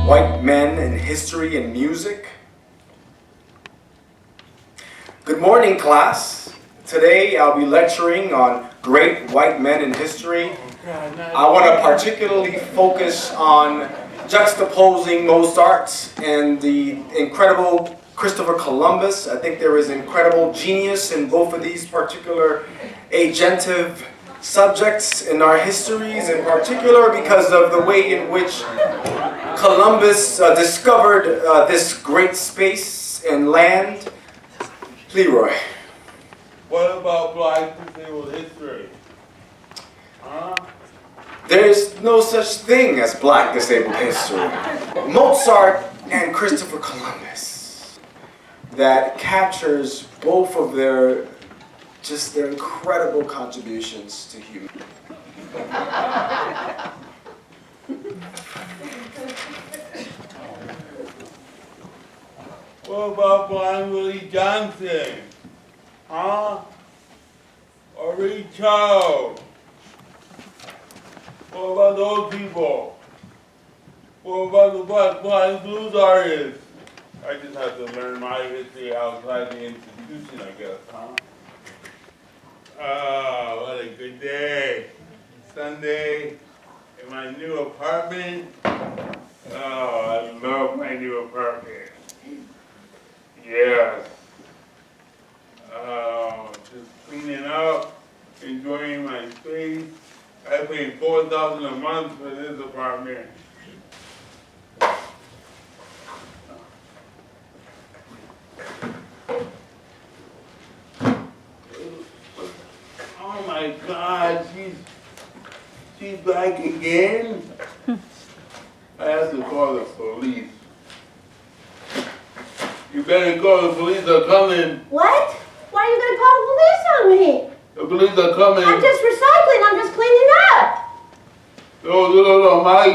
White men in history and music. Good morning, class. Today I'll be lecturing on great white men in history. I want to particularly focus on juxtaposing Mozart and the incredible Christopher Columbus. I think there is incredible genius in both of these particular agentive subjects in our histories, in particular because of the way in which Columbus discovered this great space and land. Leroy. What about Black disabled history? Huh? There's no such thing as Black disabled history. Mozart and Christopher Columbus, that captures both of their incredible contributions to humanity. What about Blind Willie Johnson? Huh? Or Ray Charles? What about those people? What about the Black blues artists? I just have to learn my history outside the institution, I guess, huh? Oh, what a good day. Sunday in my new apartment. Oh, I love my new apartment. Yes. Just cleaning up, enjoying my space. I pay $4,000 a month for this apartment. Oh my God, she's back again. I have to call the police. You better call the police, they're coming. What? Why are you going to call the police on me? The police are coming. I'm just recycling, I'm just cleaning up. No, my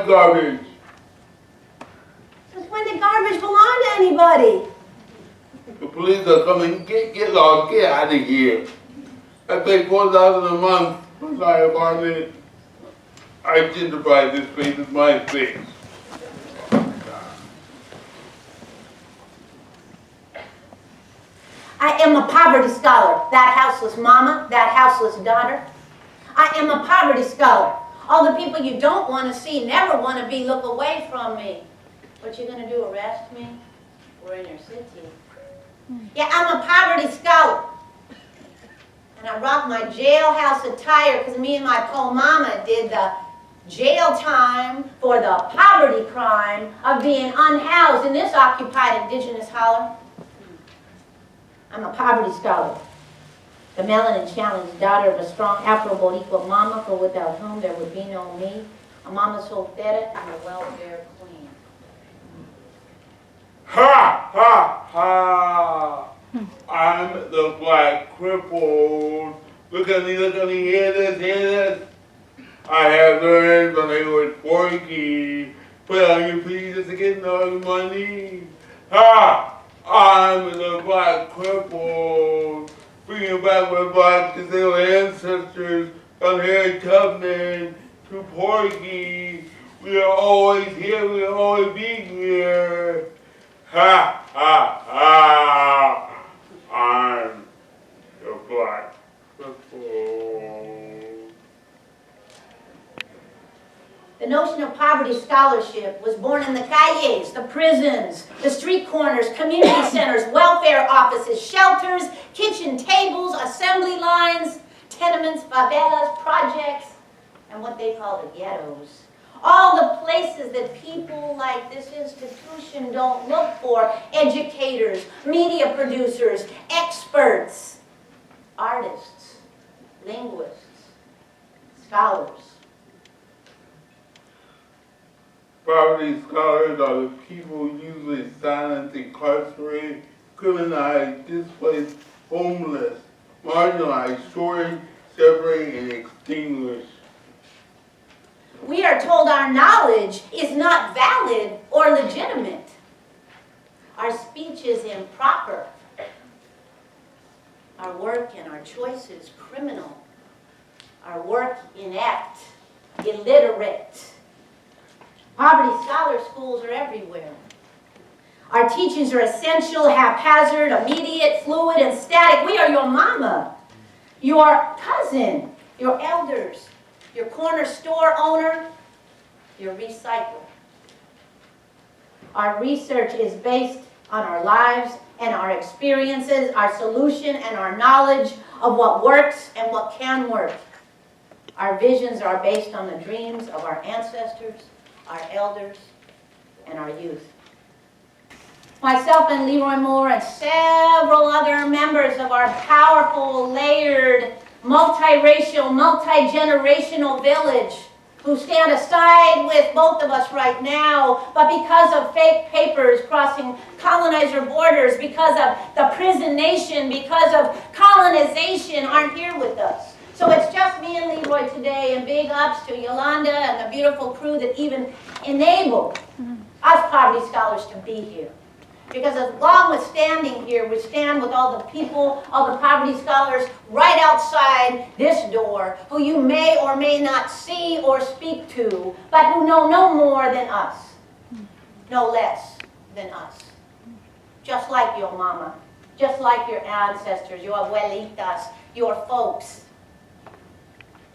garbage. Since when did garbage belong to anybody? The police are coming, get lost, get out of here. I pay $4,000 a month for my apartment. I gentrified this space, it's my space. I am a poverty scholar. That houseless mama, that houseless daughter. I am a poverty scholar. All the people you don't want to see, never want to be, look away from me. What you going to do, arrest me? We're in your city. Yeah, I'm a poverty scholar. And I rock my jailhouse attire because me and my poor mama did the jail time for the poverty crime of being unhoused in this occupied indigenous holler. I'm a poverty scholar, the melanin challenged daughter of a strong Afro-Boricua mama, for without whom there would be no me, a mama soltera and a welfare queen. Ha, ha, ha! I'm the Black crippled. Look at me, hear this. I have learned when I was Porky. Put on your feet just to get no money. Ha! I'm the Black crippled, bringing back my Black disabled ancestors from Harriet Tubman to Porgy. We are always here, we will always be here. Ha, ha, ha. I'm the Black crippled. The notion of poverty scholarship was born in the calles, the prisons, the street corners, community centers, welfare offices, shelters, kitchen tables, assembly lines, tenements, favelas, projects, and what they call the ghettos. All the places that people like this institution don't look for: educators, media producers, experts, artists, linguists, scholars. Poverty scholars are the people usually silent, incarcerated, criminalized, displaced, homeless, marginalized, shorted, separated, and extinguished. We are told our knowledge is not valid or legitimate. Our speech is improper. Our work and our choices criminal. Our work inept, illiterate. Poverty scholar schools are everywhere. Our teachings are essential, haphazard, immediate, fluid, and static. We are your mama, your cousin, your elders, your corner store owner, your recycler. Our research is based on our lives and our experiences, our solution and our knowledge of what works and what can work. Our visions are based on the dreams of our ancestors, our elders, and our youth. Myself and Leroy Moore and several other members of our powerful, layered, multiracial, multi-generational village who stand aside with both of us right now, but because of fake papers crossing colonizer borders, because of the prison nation, because of colonization, aren't here with us. So it's just me and Leroy today, and big ups to Yolanda and the beautiful crew that even enabled us poverty scholars to be here. Because as long with standing here, we stand with all the people, all the poverty scholars right outside this door, who you may or may not see or speak to, but who know no more than us, no less than us. Just like your mama, just like your ancestors, your abuelitas, your folks.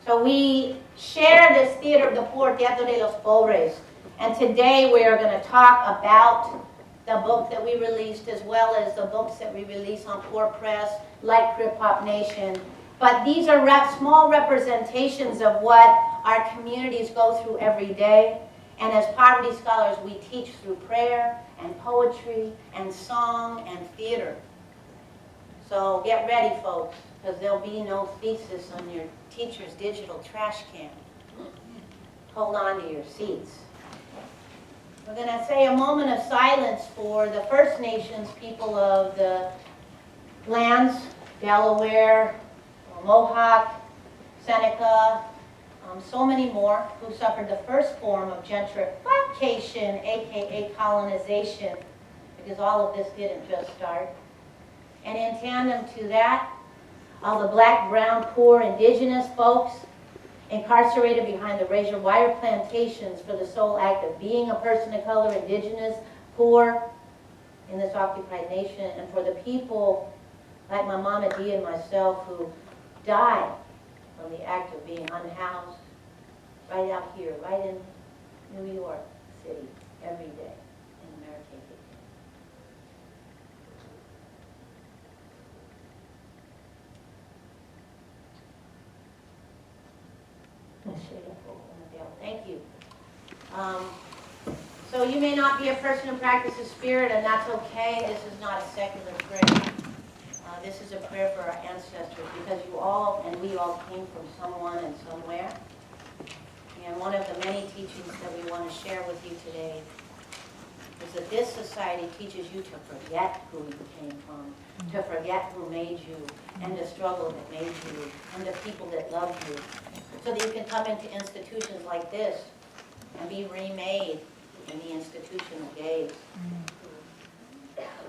So we share this theater of the poor, Teatro de los Pobres, and today we are going to talk about the book that we released, as well as the books that we release on Poor Press, like Krip-Hop Nation. But these are small representations of what our communities go through every day. And as poverty scholars, we teach through prayer and poetry and song and theater. So get ready, folks, because there'll be no thesis on your teacher's digital trash can. Hold on to your seats. We're going to say a moment of silence for the First Nations people of the lands, Delaware, Mohawk, Seneca, so many more, who suffered the first form of gentrification, aka colonization, because all of this didn't just start. And in tandem to that, all the black, brown, poor, indigenous folks incarcerated behind the razor wire plantations for the sole act of being a person of color, indigenous, poor in this occupied nation, and for the people like my Mama Dee and myself who died from the act of being unhoused right out here, right in New York City, every day in America. Thank you. So you may not be a person who practices spirit, and that's okay. This is not a secular prayer. This is a prayer for our ancestors, because you all and we all came from someone and somewhere. And one of the many teachings that we want to share with you today is that this society teaches you to forget who you came from, to forget who made you, and the struggle that made you, and the people that loved you, so that you can come into institutions like this and be remade in the institutional gaze.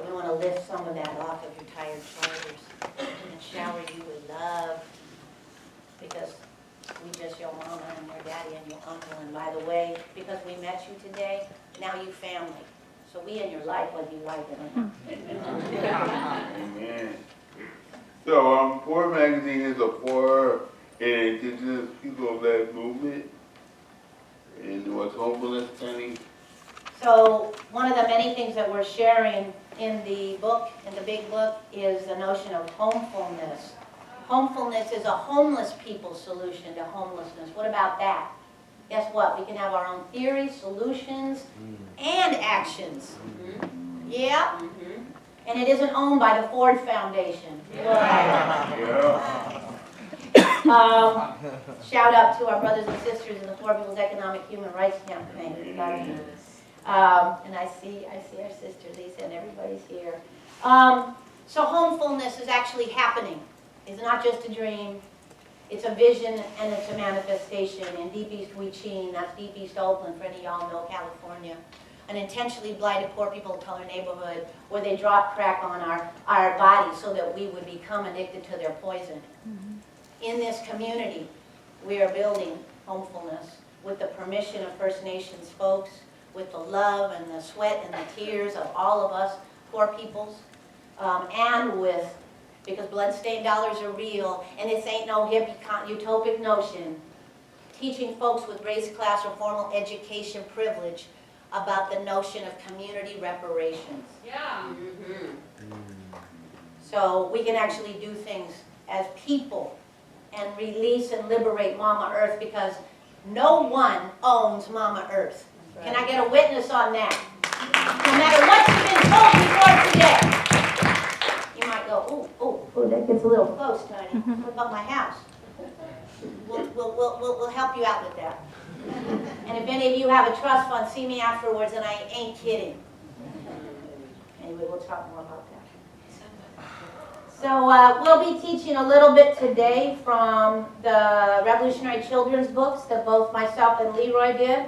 We want to lift some of that off of your tired shoulders and shower you with love, because we just your mama and your daddy and your uncle, and by the way, because we met you today, now you family. So we in your life, whether you like it or not. Amen. So, Poor Magazine is a poor and indigenous people-led movement. And what's homeless, Penny? So one of the many things that we're sharing in the book, in the big book, is the notion of homefulness. Homefulness is a homeless people's solution to homelessness. What about that? Guess what? We can have our own theories, solutions, and actions. Yeah? And it isn't owned by the Ford Foundation. Shout out to our brothers and sisters in the Poor People's Economic Human Rights Campaign. And I see our sister Lisa, and everybody's here. So homefulness is actually happening. It's not just a dream. It's a vision and it's a manifestation in Deep East Huichin, that's Deep East Oakland, for any of y'all know, California. An intentionally blighted poor people of color neighborhood where they drop crack on our bodies so that we would become addicted to their poison. In this community, we are building homefulness with the permission of First Nations folks, with the love and the sweat and the tears of all of us poor peoples, and with, because bloodstained dollars are real, and this ain't no hippie utopic notion, teaching folks with race, class, or formal education privilege about the notion of community reparations. Yeah. So we can actually do things as people and release and liberate Mama Earth, because no one owns Mama Earth. Can I get a witness on that? No matter what you've been told before today. You might go, ooh, that gets a little close, Tony. What about my house? We'll help you out with that. And if any of you have a trust fund, see me afterwards, and I ain't kidding. Anyway, we'll talk more about that. So we'll be teaching a little bit today from the Revolutionary Children's books that both myself and Leroy did.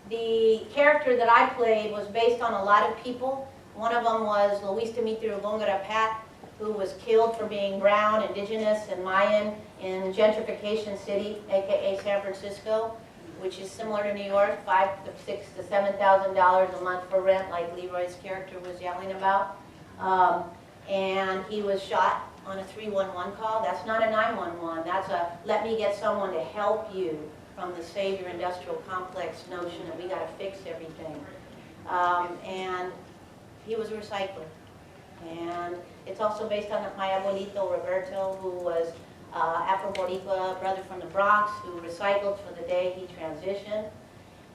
The character that I played was based on a lot of people. One of them was Luis Demetrio Gongora Pat, who was killed for being brown, indigenous, and Mayan in Gentrification City, aka San Francisco, which is similar to New York, $5,000 to $6,000 to $7,000 a month for rent, like Leroy's character was yelling about. And he was shot on a 311 call. That's not a 911. That's a let me get someone to help you from the savior industrial complex notion that we got to fix everything. And he was a recycler. And it's also based on my abuelito Roberto, who was Afro-Boricua brother from the Bronx, who recycled for the day he transitioned.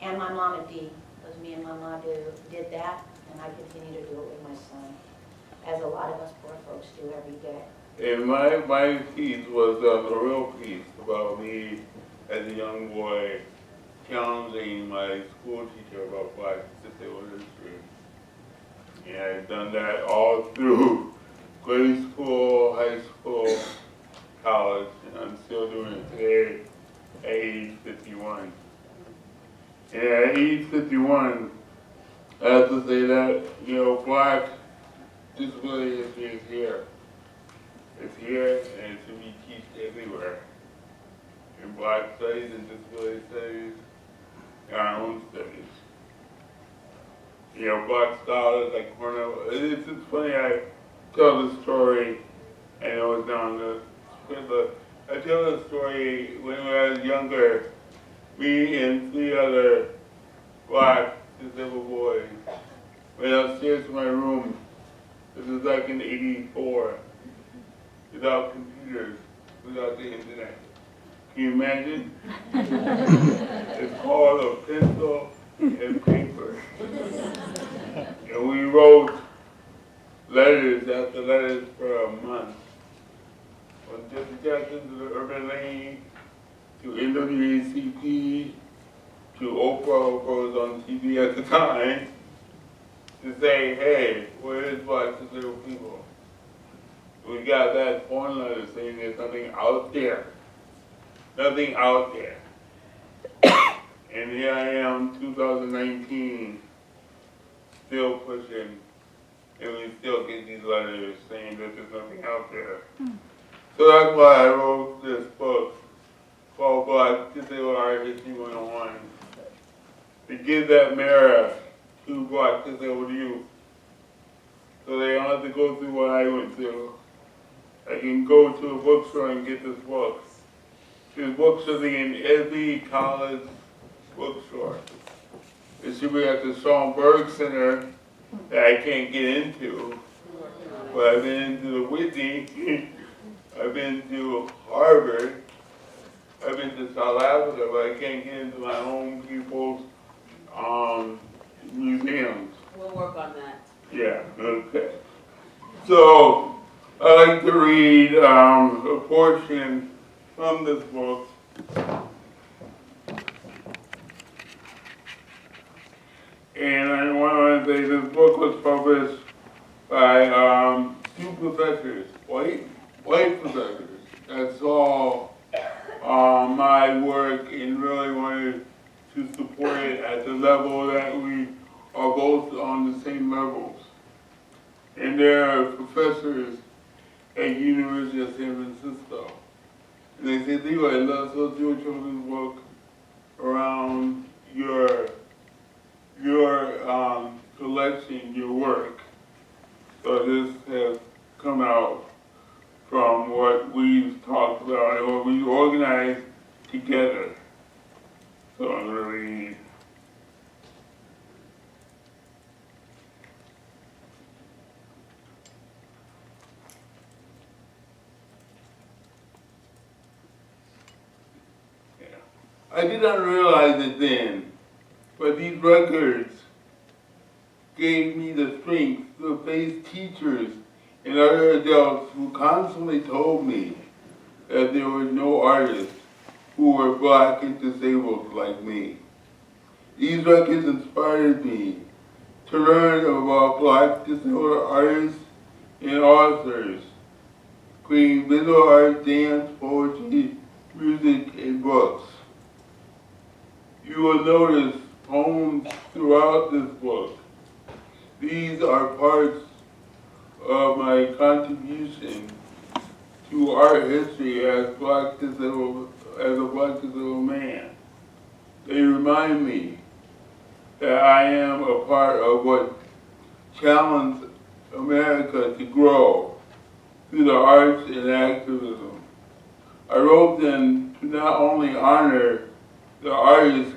And my mama Dee, because me and my mom did that, and I continue to do it with my son, as a lot of us poor folks do every day. And my piece was a real piece about me as a young boy challenging my school teacher about Black Sealey-Ruiz history. And I've done that all through grade school, high school, college, and I'm still doing it today at age 51. And at age 51, I have to say that, Black disability history is here. It's here, and it should be taught everywhere. In Black studies and disability studies, and our own studies. Black scholars like Cornell. It's just funny, I tell the story, and it was down the I tell the story when I was younger, me and 3 other Black disabled boys went upstairs to my room. This was like in '84, without computers, without the internet. Can you imagine? It's called a pencil and paper. And we wrote letters after letters for a month. From Jesse Jackson to the Urban League, to NWACP, to Oprah, Oprah was on TV at the time, to say, hey, where is Black disabled people? We got that phone letter saying there's nothing out there. Nothing out there. And here I am, 2019, still pushing, and we still get these letters saying that there's nothing out there. So that's why I wrote this book called Black Disabled Art History 101, to give that mirror to Black disabled youth, so they don't have to go through what I went through. I can go to a bookstore and get this book. This book should be in every college bookstore. It should be at the Schoenberg Center that I can't get into. But I've been into the Whitney, I've been to Harvard, I've been to South Africa, but I can't get into my own people's museums. We'll work on that. Yeah, okay. So, I like to read a portion from this book. And I want to say this book was published by 2 professors, white professors, that saw my work and really wanted to support it at the level that we are both on the same levels. And there are professors at University of San Francisco. And they said, Leroy, let's do a children's book around your collection, your work. So this has come out from what we've talked about and what we organized together. So I'm going to read. I did not realize it then, but these records gave me the strength to face teachers and other adults who constantly told me that there were no artists who were black and disabled like me. These records inspired me to learn about black disabled artists and authors, creating visual art, dance, poetry, music, and books. You will notice poems throughout this book. These are parts of my contribution to art history as a black disabled man. They remind me that I am a part of what challenged America to grow through the arts and activism. I wrote them to not only honor the artist's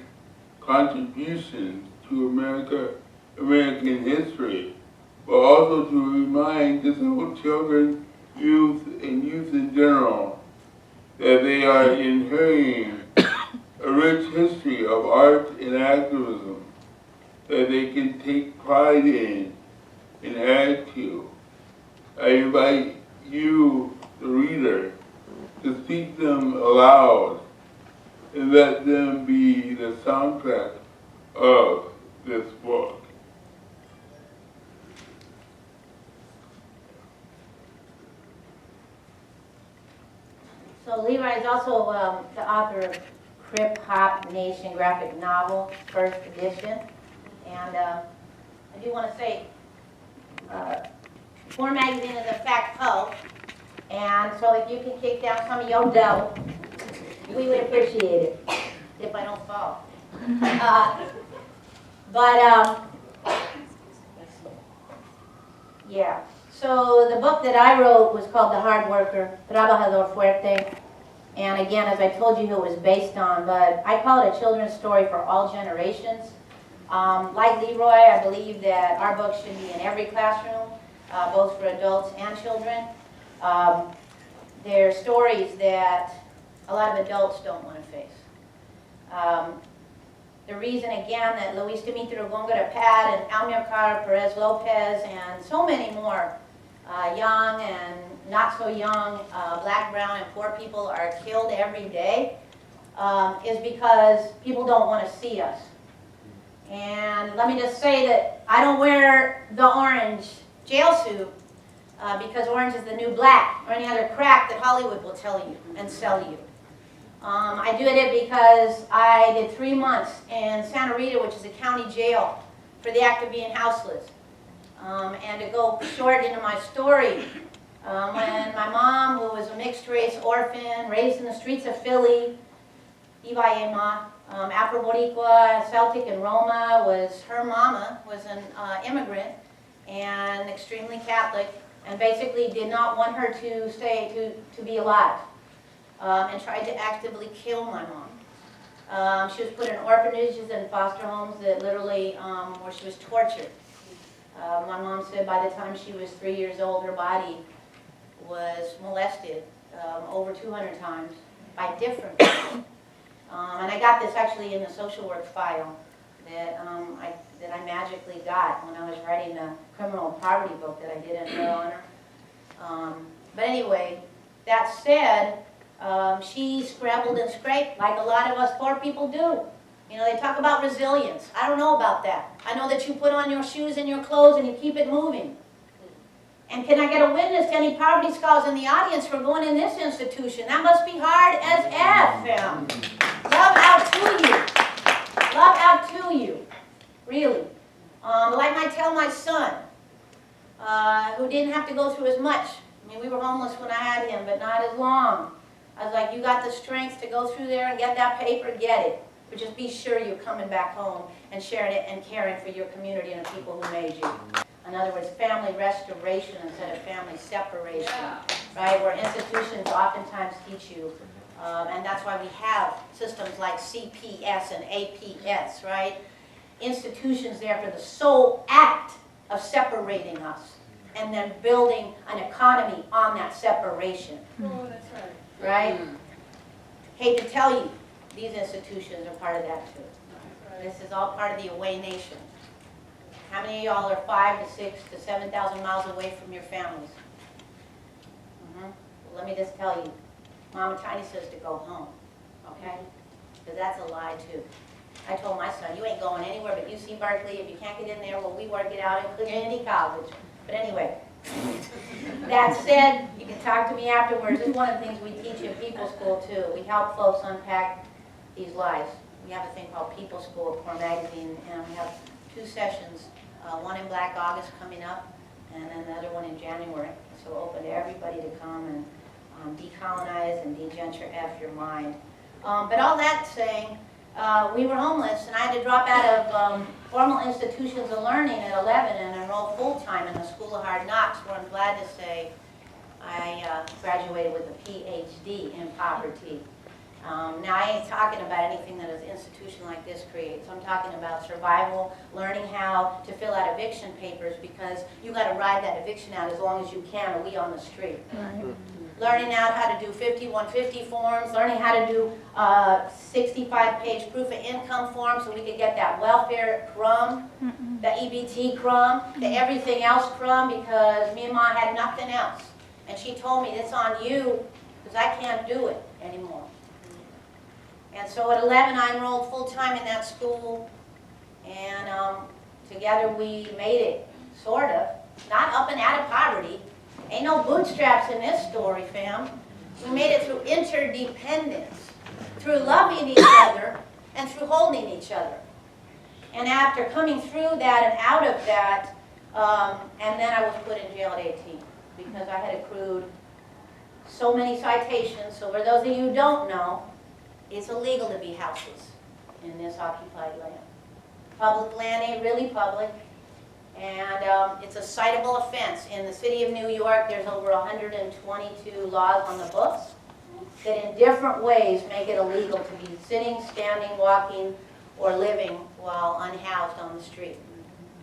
contributions to American history, but also to remind disabled children, youth, and youth in general that they are inheriting a rich history of art and activism that they can take pride in and add to. I invite you, the reader, to speak them aloud and let them be the soundtrack of this book. So Leroy is also the author of Krip-Hop Nation graphic novel, first edition. And I do want to say, Four Magazine is a fact po, and so if you can kick down some of your dough, we would appreciate it, if I don't fall. Yeah. So the book that I wrote was called The Hard Worker, Trabajador Fuerte. And again, as I told you who it was based on, but I call it a children's story for all generations. Like Leroy, I believe that our books should be in every classroom, both for adults and children. They're stories that a lot of adults don't want to face. The reason, again, that Luis Demetrio Góngora Pad and Amilcar Perez Lopez and so many more young and not so young, black, brown, and poor people are killed every day is because people don't want to see us. And let me just say that I don't wear the orange jail suit because orange is the new black or any other crap that Hollywood will tell you and sell you. I did it because I did 3 months in Santa Rita, which is a county jail, for the act of being houseless. And to go short into my story, when my mom, who was a mixed-race orphan, raised in the streets of Philly, Iba Ema, Afro-Boricua, Celtic, and Roma, her mama was an immigrant and extremely Catholic, and basically did not want her to be alive. And tried to actively kill my mom. She was put in orphanages and foster homes that literally, where she was tortured. My mom said by the time she was 3 years old, her body was molested over 200 times by different people. And I got this actually in the social work file that I magically got when I was writing the criminal poverty book that I did in her honor. But anyway, that said, she scrabbled and scraped like a lot of us poor people do. You know, they talk about resilience. I don't know about that. I know that you put on your shoes and your clothes and you keep it moving. And can I get a witness to any poverty scholars in the audience for going in this institution? That must be hard as F. Love out to you. Love out to you. Really. Like I tell my son, who didn't have to go through as much. I mean, we were homeless when I had him, but not as long. I was like, you got the strength to go through there and get that paper, get it. but just be sure you're coming back home and sharing it and caring for your community and the people who made you. In other words, family restoration instead of family separation, right? Where institutions oftentimes teach you, and that's why we have systems like CPS and APS, right? Institutions there for the sole act of separating us and then building an economy on that separation. Oh, that's right. Right? Hate to tell you, these institutions are part of that too. This is all part of the away nation. How many of y'all are 5 to 6 to 7,000 miles away from your families? Well, let me just tell you, Mama Tiny says to go home, okay? Because that's a lie too. I told my son, you ain't going anywhere but UC Berkeley. If you can't get in there, well, we work it out in community college. But anyway, that said, you can talk to me afterwards. This is one of the things we teach in People School too. We help folks unpack these lies. We have a thing called People School at Core Magazine, and we have 2 sessions, one in Black August coming up, and another one in January. So open to everybody to come and decolonize and de-gentrify your mind. But all that saying, we were homeless, and I had to drop out of formal institutions of learning at 11 and enroll full-time in the School of Hard Knocks, where I'm glad to say I graduated with a PhD in poverty. Now, I ain't talking about anything that an institution like this creates. I'm talking about survival, learning how to fill out eviction papers, because you got to ride that eviction out as long as you can, or we on the street. Right. Learning out how to do 5150 forms, learning how to do 65-page proof of income forms so we could get that welfare crumb, the EBT crumb, the everything else crumb, because me and Mom had nothing else. And she told me, it's on you, because I can't do it anymore. And so at 11, I enrolled full-time in that school, and together we made it, sort of, not up and out of poverty. Ain't no bootstraps in this story, fam. We made it through interdependence, through loving each other, and through holding each other. And after coming through that and out of that, and then I was put in jail at 18, because I had accrued so many citations. So for those of you who don't know, it's illegal to be houseless in this occupied land. Public land ain't really public. And it's a citable offense. In the city of New York, there's over 122 laws on the books that in different ways make it illegal to be sitting, standing, walking, or living while unhoused on the street.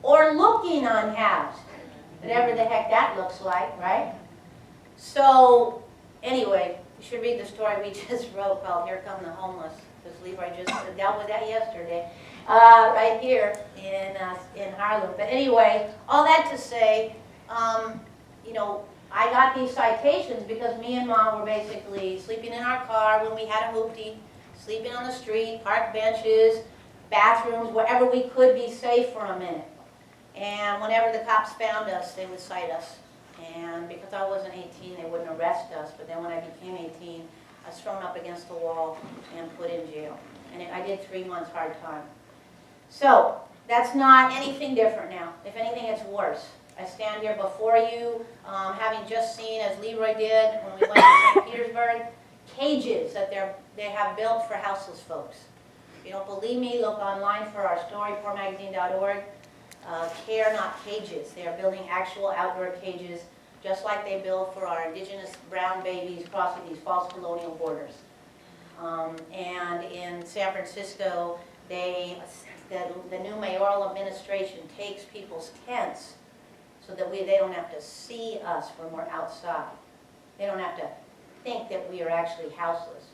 Or looking unhoused, whatever the heck that looks like, right? So, anyway, you should read the story we just wrote called Here Come the Homeless, because Leroy just dealt with that yesterday. Right here in Harlem. But anyway, all that to say, you know, I got these citations because me and Mom were basically sleeping in our car when we had a hoopty, sleeping on the street, park benches, bathrooms, wherever we could be safe for a minute. And whenever the cops found us, they would cite us. And because I wasn't 18, they wouldn't arrest us. But then when I became 18, I was thrown up against the wall and put in jail. And I did 3 months hard time. So, that's not anything different now. If anything, it's worse. I stand here before you, having just seen, as Leroy did when we went to St. Petersburg, cages that they have built for houseless folks. If you don't believe me, look online for our story, poormagazine.org. Care, not cages. They are building actual outdoor cages, just like they build for our indigenous brown babies crossing these false colonial borders. And in San Francisco, the new mayoral administration takes people's tents so that they don't have to see us when we're outside. They don't have to think that we are actually houseless.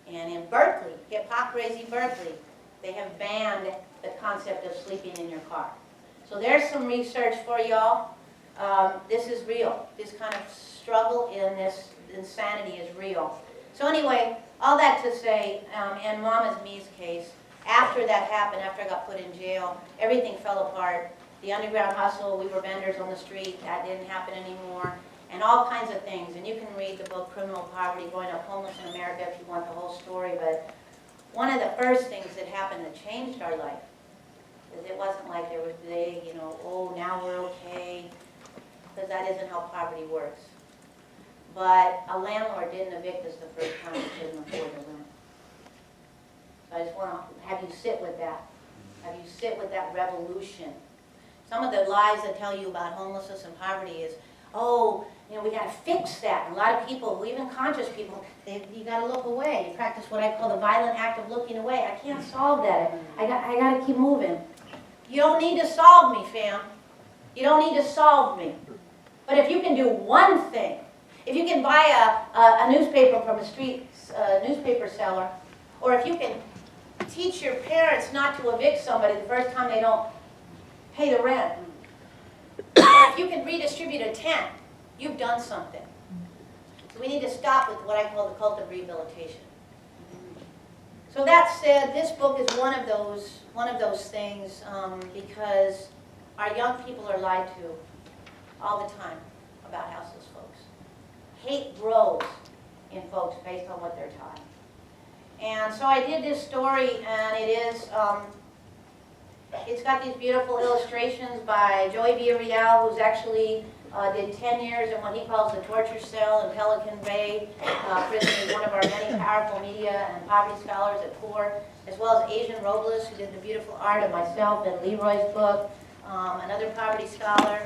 And in Berkeley, Hip-Hop Crazy Berkeley, they have banned the concept of sleeping in your car. So there's some research for y'all. This is real. This kind of struggle in this insanity is real. So anyway, all that to say, in Mama's Me's case, after that happened, after I got put in jail, everything fell apart. The underground hustle, we were vendors on the street, that didn't happen anymore, and all kinds of things. And you can read the book Criminal Poverty, Growing Up Homeless in America if you want the whole story, but one of the first things that happened that changed our life is it wasn't like there was big, you know, oh, now we're okay, because that isn't how poverty works. But a landlord didn't evict us the first time we couldn't afford the rent. So I just want to have you sit with that. Have you sit with that revolution. Some of the lies that tell you about homelessness and poverty is, oh, you know, we got to fix that. And a lot of people, even conscious people, you got to look away. You practice what I call the violent act of looking away. I can't solve that. I got to keep moving. You don't need to solve me, fam. You don't need to solve me. But if you can do one thing, if you can buy a newspaper from a street newspaper seller, or if you can teach your parents not to evict somebody the first time they don't pay the rent, or if you can redistribute a tent, you've done something. So we need to stop with what I call the cult of rehabilitation. So that said, this book is one of those things because our young people are lied to all the time about houseless folks. Hate grows in folks based on what they're taught. And so I did this story, and it is, it's got these beautiful illustrations by Joey Villarreal, who's actually did 10 years in what he calls the torture cell in Pelican Bay prison. He's one of our many powerful media and poverty scholars at CORE, as well as Asian Robles, who did the beautiful art of myself and Leroy's book, another poverty scholar.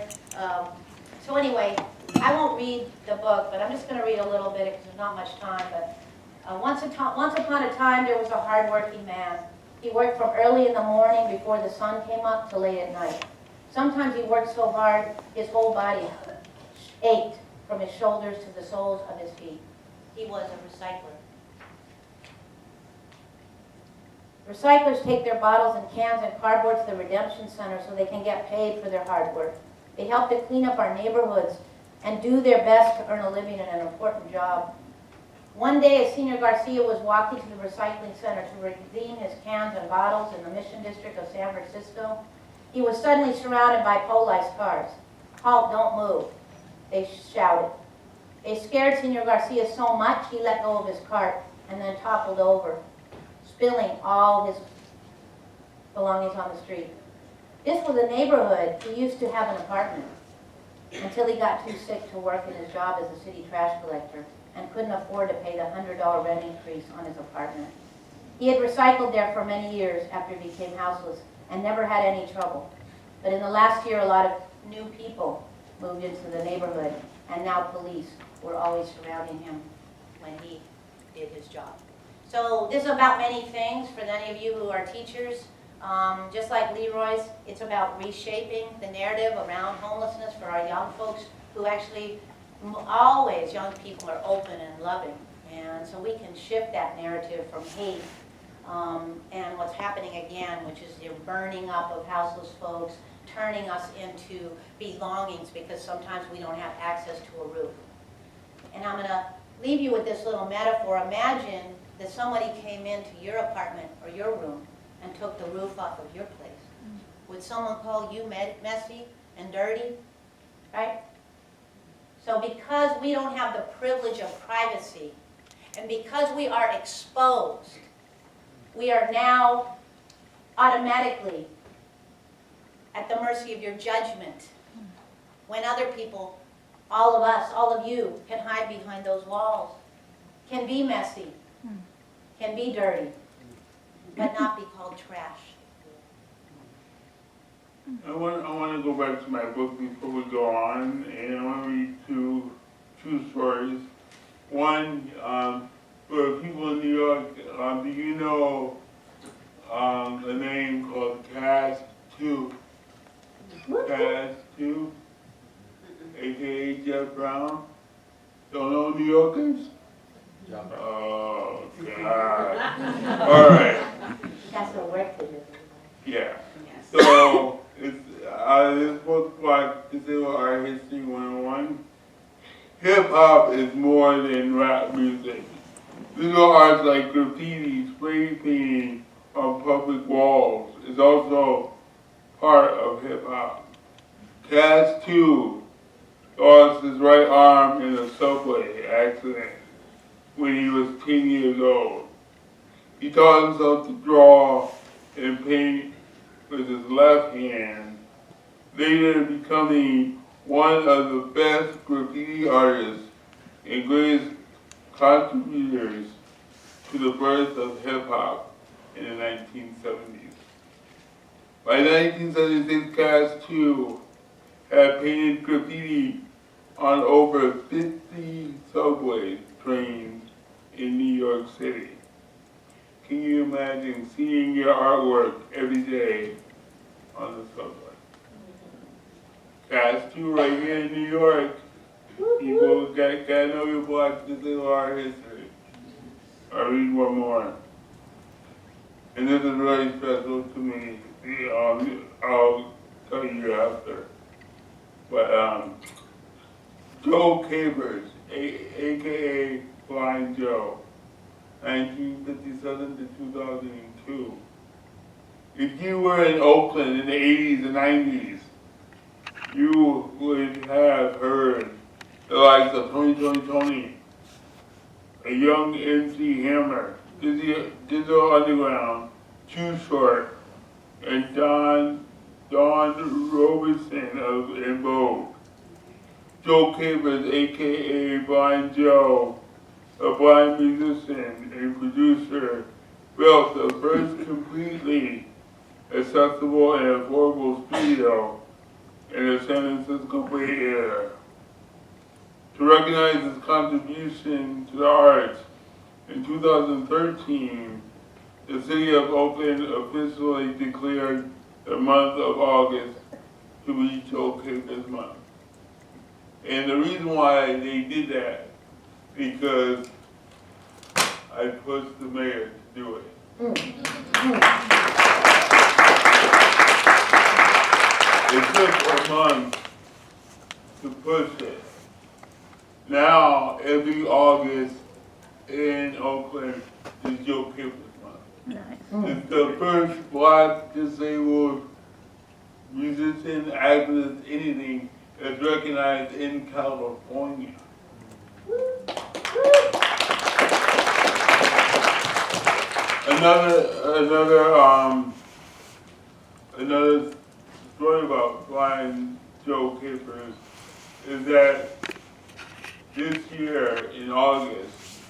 So anyway, I won't read the book, but I'm just going to read a little bit because there's not much time. But once upon a time, there was a hardworking man. He worked from early in the morning before the sun came up to late at night. Sometimes he worked so hard, his whole body ached from his shoulders to the soles of his feet. He was a recycler. Recyclers take their bottles and cans and cardboard to the redemption center so they can get paid for their hard work. They help to clean up our neighborhoods and do their best to earn a living in an important job. One day, as Senior Garcia was walking to the recycling center to redeem his cans and bottles in the Mission District of San Francisco, he was suddenly surrounded by police cars. "Halt, don't move," they shouted. They scared Senior Garcia so much he let go of his cart and then toppled over, spilling all his belongings on the street. This was a neighborhood he used to have an apartment until he got too sick to work in his job as a city trash collector and couldn't afford to pay the $100 rent increase on his apartment. He had recycled there for many years after he became houseless and never had any trouble. But in the last year, a lot of new people moved into the neighborhood, and now police were always surrounding him when he did his job. So this is about many things for any of you who are teachers. Just like Leroy's, it's about reshaping the narrative around homelessness for our young folks who actually, always young people are open and loving. And so we can shift that narrative from hate and what's happening again, which is the burning up of houseless folks, turning us into belongings because sometimes we don't have access to a roof. And I'm going to leave you with this little metaphor. Imagine that somebody came into your apartment or your room and took the roof off of your place. Would someone call you messy and dirty? Right? So because we don't have the privilege of privacy, and because we are exposed, we are now automatically at the mercy of your judgment. When other people, all of us, all of you, can hide behind those walls, can be messy, can be dirty, but not be called trash. I want to go back to my book before we go on, and I want to read two stories. One, for people in New York, do you know a name called Cash 2? Cash 2, a.k.a. Jeff Brown. Don't know New Yorkers? Oh, God. All right. That's what work to do. Yeah. So, this book like Consider Art History 101. Hip-hop is more than rap music. Visual arts like graffiti, spray painting on public walls is also part of hip-hop. Cass 2 lost his right arm in a subway accident when he was 10 years old. He taught himself to draw and paint with his left hand, later becoming one of the best graffiti artists and greatest contributors to the birth of hip-hop. in the 1970s. By 1976, Class 2 had painted graffiti on over 50 subway trains in New York City. Can you imagine seeing your artwork every day on the subway? Class 2 right here in New York. People gotta know your Black digital art history. I'll read one more. And this is really special to me. I'll tell you after. But Joe Capers, aka Blind Joe, 1957 to 2002. If you were in Oakland in the 80s and 90s, you would have heard the likes of Tony, a young MC Hammer, Digital Underground, Too Short, and Don Robeson of En Vogue. Joe Capers, aka Blind Joe, a blind musician and producer, built the first completely accessible and affordable studio in the San Francisco Bay Area. To recognize his contribution to the arts, in 2013, the city of Oakland officially declared the month of August to be Joe Capers Month. And the reason why they did that, because I pushed the mayor to do it. It took a month to push it. Now, every August in Oakland is Joe Capers Month. Nice. It's the first Black disabled musician, activist, anything that's recognized in California. Another story about Blind Joe Capers is that this year in August,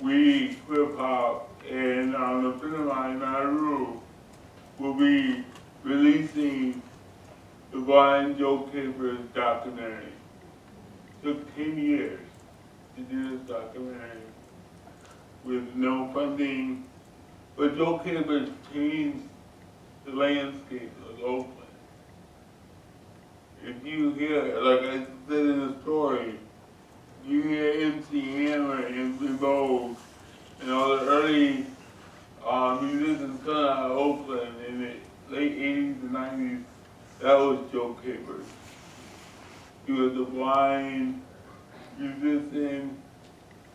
we, Krip-Hop, and a friend of mine, Naru, will be releasing the Blind Joe Capers documentary. It took 10 years to do this documentary with no funding, but Joe Capers changed the landscape of Oakland. If you hear, like I said in the story, you hear MC Hammer and En Vogue and all the early musicians coming out of Oakland in the late 80s and 90s, that was Joe Capers. He was a blind musician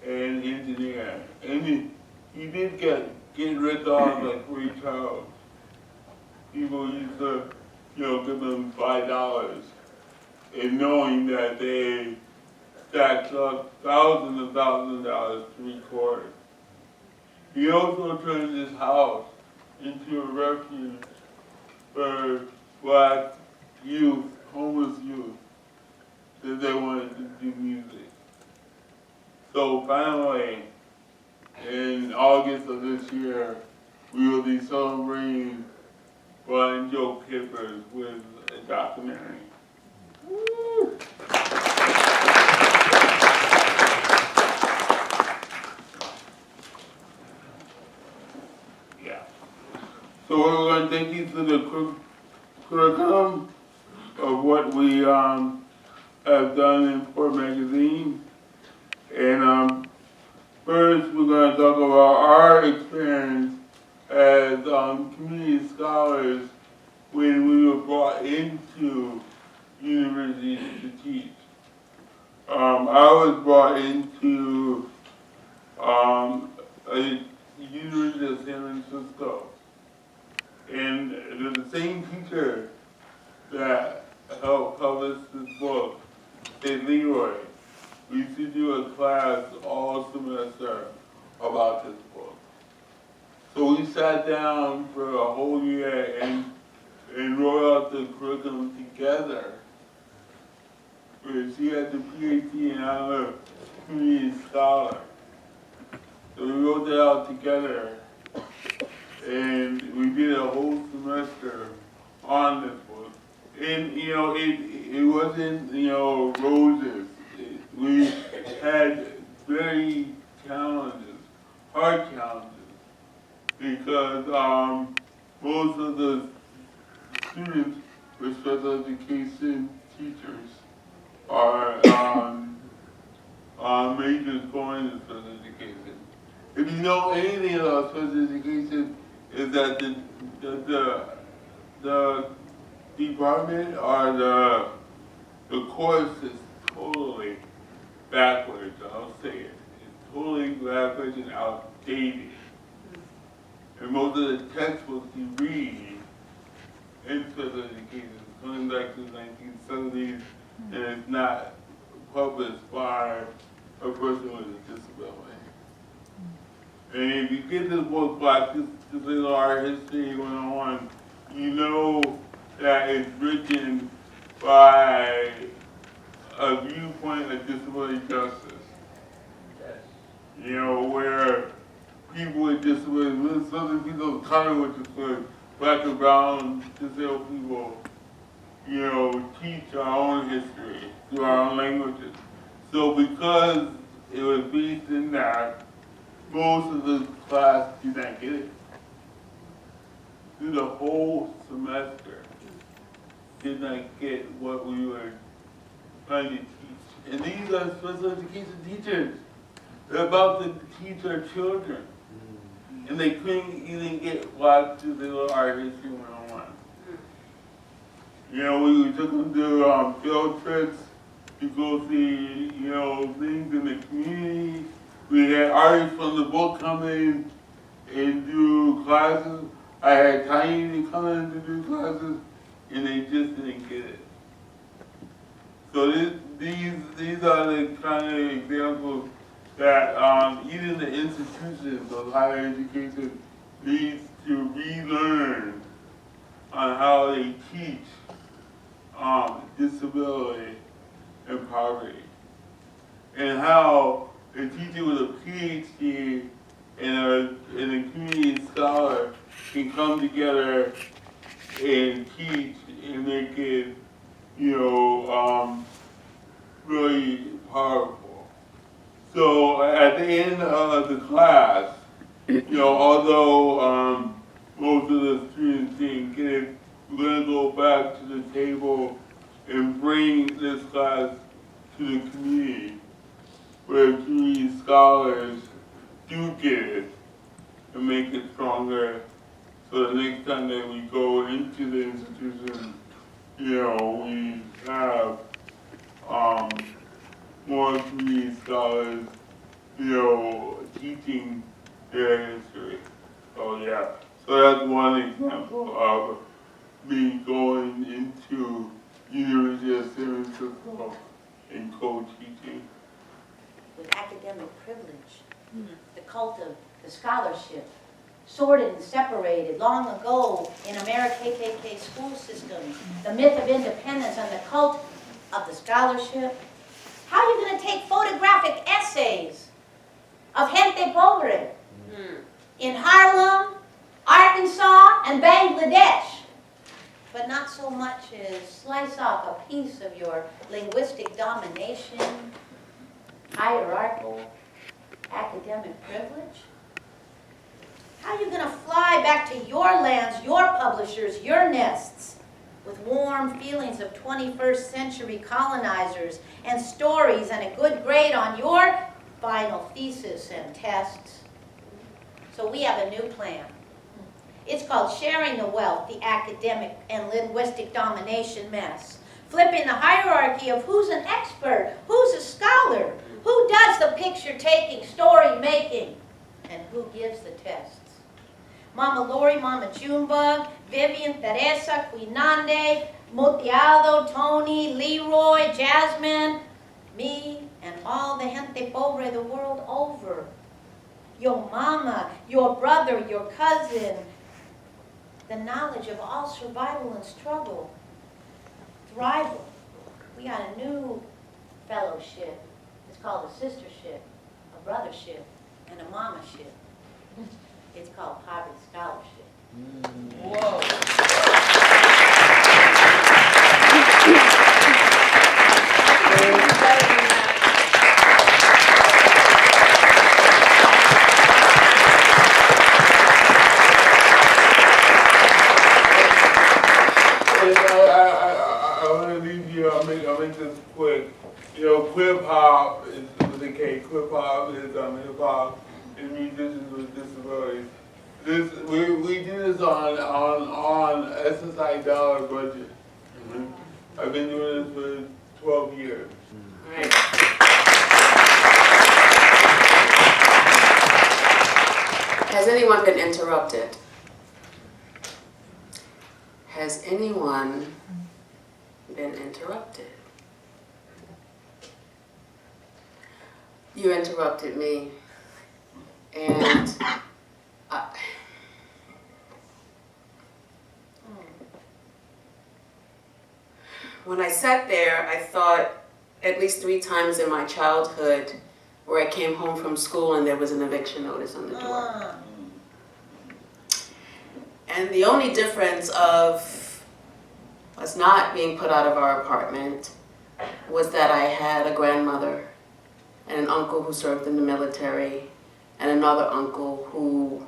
and engineer. And he did get ripped off like Ray Charles. People used to, give them $5 and knowing that they stacked up thousands and thousands of dollars to record. He also turned his house into a refuge for Black youth, homeless youth, that they wanted to do music. So finally, in August of this year, we will be celebrating Blind Joe Capers with a documentary. Woo. Yeah. So we're going to take you through the curriculum of what we have done in Fort Magazine. And first, we're going to talk about our experience as community scholars when we were brought into universities to teach. I was brought into a University of San Francisco, and the same teacher that helped publish this book is Leroy. We used to do a class all semester about this book. So we sat down for a whole year and wrote out the curriculum together. She had the PhD and I'm a community scholar. So we wrote that out together. and we did a whole semester on this book. And, you know, it wasn't, you know, roses. We had very challenges, hard challenges, because most of the students with special education teachers are majors going into special education. If you know anything about special education, is that the department or the course is totally backwards. I'll say it. It's totally backwards and outdated. And most of the textbooks you read in special education is going back to the 1970s, and it's not published by a person with a disability. And if you get this book back, this is our history 101, you know that it's written by a viewpoint of disability justice. You know, where people with disabilities, some people of color with disabilities, black and brown disabled people, you know, teach our own history through our own languages. So because it was based in that, most of the class did not get it. Through the whole semester, did not get what we were trying to teach. And these are special education teachers. They're about to teach our children. And they couldn't even get what to do our history 101. You know, we took them to field trips to go see, you know, things in the community. We had artists from the book come in and do classes. I had Tiny come in to do classes, and they just didn't get it. So these are the kind of examples that even the institutions of higher education needs to relearn on how they teach disability and poverty, and how a teacher with a PhD and a community scholar can come together and teach and make it, you know, really powerful. So at the end of the class, you know, although most of the students didn't get it, we're going to go back to the table and bring this class to the community, where community scholars do get it and make it stronger, so the next time that we go into the institution, you know, we have more community scholars, you know, teaching their history. So yeah, so that's one example of me going into University of San Francisco and co-teaching. With academic privilege, the cult of the scholarship, sorted and separated long ago in American KKK school systems, the myth of independence and the cult of the scholarship. How are you going to take photographic essays of gente pobre in Harlem, Arkansas, and Bangladesh, but not so much as slice off a piece of your linguistic domination, hierarchical, academic privilege? How are you going to fly back to your lands, your publishers, your nests, with warm feelings of 21st century colonizers and stories and a good grade on your final thesis and tests? So we have a new plan. It's called Sharing the Wealth, the Academic and Linguistic Domination Mess. Flipping the hierarchy of who's an expert, who's a scholar, who does the picture-taking, story-making, and who gives the tests. Mama Lori, Mama Junebug, Vivian, Teresa, Quinande, Moteado, Tony, Leroy, Jasmine, me, and all the gente pobre the world over. Your mama, your brother, your cousin, the knowledge of all survival and struggle, thrival. We got a new fellowship. It's called a sistership, a brothership, and a mamaship. It's called Poverty Scholarship. Whoa. I want to leave you, I'll make this quick. You know, Krip-Hop is what they call Krip-Hop is hip hop and musicians with disabilities. We do this on SSI dollar budget. I've been doing this for 12 years. Right. Has anyone been interrupted? Has anyone been interrupted? You interrupted me, and when I sat there, I thought at least 3 times in my childhood where I came home from school and there was an eviction notice on the door. And the only difference of us not being put out of our apartment was that I had a grandmother and an uncle who served in the military and another uncle who,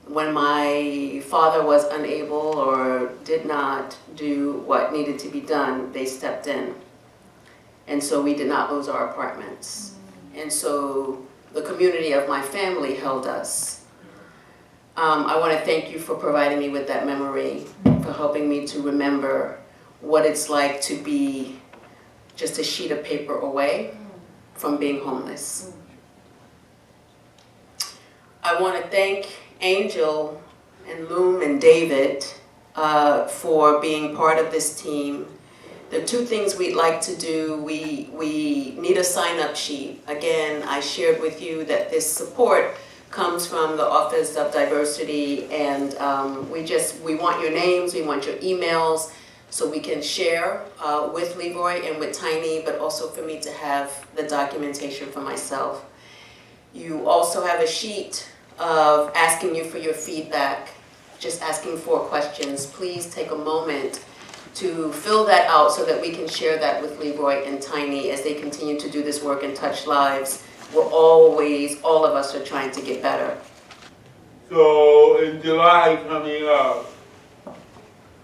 when my father was unable or did not do what needed to be done, they stepped in. And so we did not lose our apartments. And so the community of my family held us. I want to thank you for providing me with that memory, for helping me to remember what it's like to be just a sheet of paper away from being homeless. I want to thank Angel and Loom and David for being part of this team. The 2 things we'd like to do, we need a sign-up sheet. Again, I shared with you that this support comes from the Office of Diversity, and we want your names, we want your emails, so we can share with Leroy and with Tiny, but also for me to have the documentation for myself. You also have a sheet of asking you for your feedback, just asking for questions. Please take a moment to fill that out so that we can share that with Leroy and Tiny as they continue to do this work and touch lives. All of us are trying to get better. So in July coming up,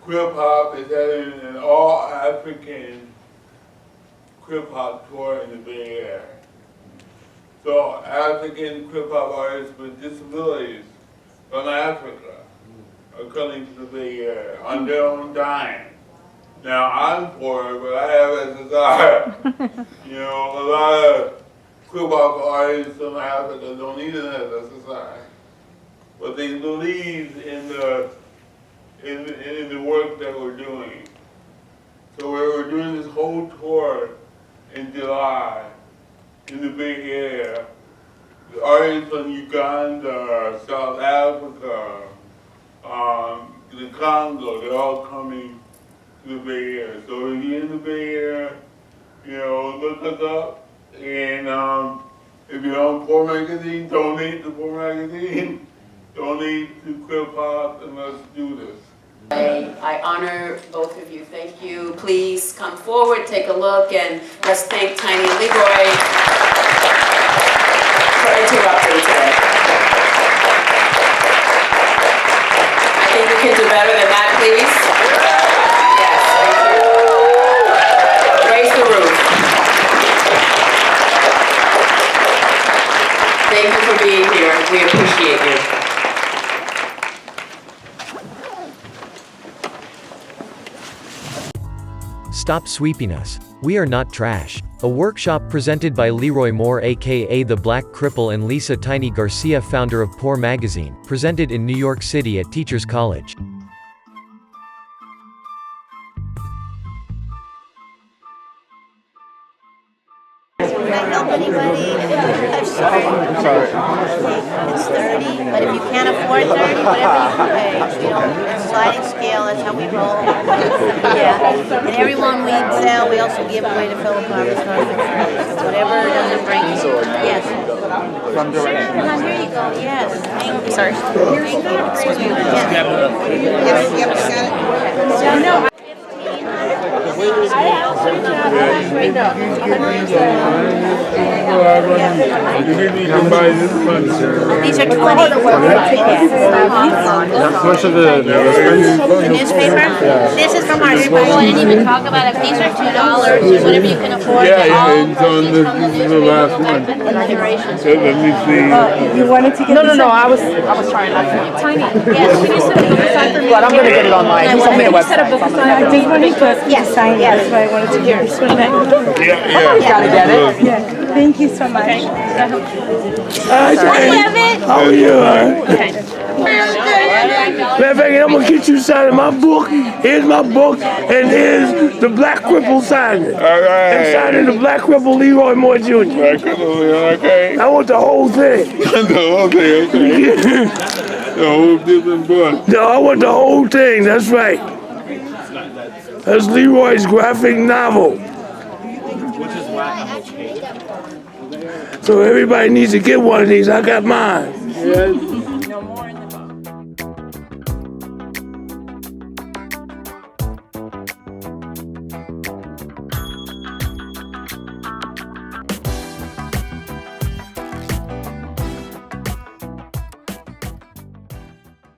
Krip-Hop is having an all-African Krip-Hop tour in the Bay Area. So African Krip-Hop artists with disabilities from Africa are coming to the Bay Area on their own dime. Now I'm poor, but I have SSI. You know, a lot of Krip-Hop artists from Africa don't need an SSI, but they believe in the work that we're doing. So we're doing this whole tour in July in the Bay Area. The artists from Uganda, South Africa, the Congo, they're all coming to the Bay Area. So if you're in the Bay Area, you know, look us up. And if you're on Poor Magazine, donate to Poor Magazine. Donate to Krip-Hop, and let's do this. I honor both of you. Thank you. Please come forward, take a look, and let's thank Tiny and Leroy for interrupting today. I think we can do better than that, please. Yes, thank you. Raise the roof. Thank you for being here. We appreciate you. Stop sweeping us. We are not trash. A workshop presented by Leroy Moore aka The Black Cripple and Lisa Tiny Garcia, founder of Poor Magazine, presented in New York City at Teachers College. Can I help anybody? I'm sorry. It's 30, but if you can't afford 30, whatever you can pay. You know, it's sliding scale, that's how we roll. Yeah. And everyone we sell, we also give away to fellow poverty scholarship. So whatever doesn't bring you. Yes. from direction. Here you go, yes. Thank you. Sorry. Excuse me. These are 20. Most of the Newspaper? This is from our school. I didn't even talk about it. These are $2. Whatever you can afford. Yeah, so this is the last one. So let me see. You wanted to get No, I was trying not to. Tiny. Yes. Can you set a book aside? But I'm going to get it online. He sent me a website. I just wanted to sign it. That's why I wanted to hear this one. Yeah. Gotta get it. Yeah. Thank you so much. Hi, Evan. How are you? Matter of fact, I'm gonna get you signing my book. Here's my book, and here's the Black Cripple signing. All right. I'm signing the Black Cripple Leroy Moore Jr. Okay. I want the whole thing. The whole thing, okay. The whole different book. No, I want the whole thing. That's right. That's Leroy's graphic novel. So everybody needs to get one of these. I got mine. Yes.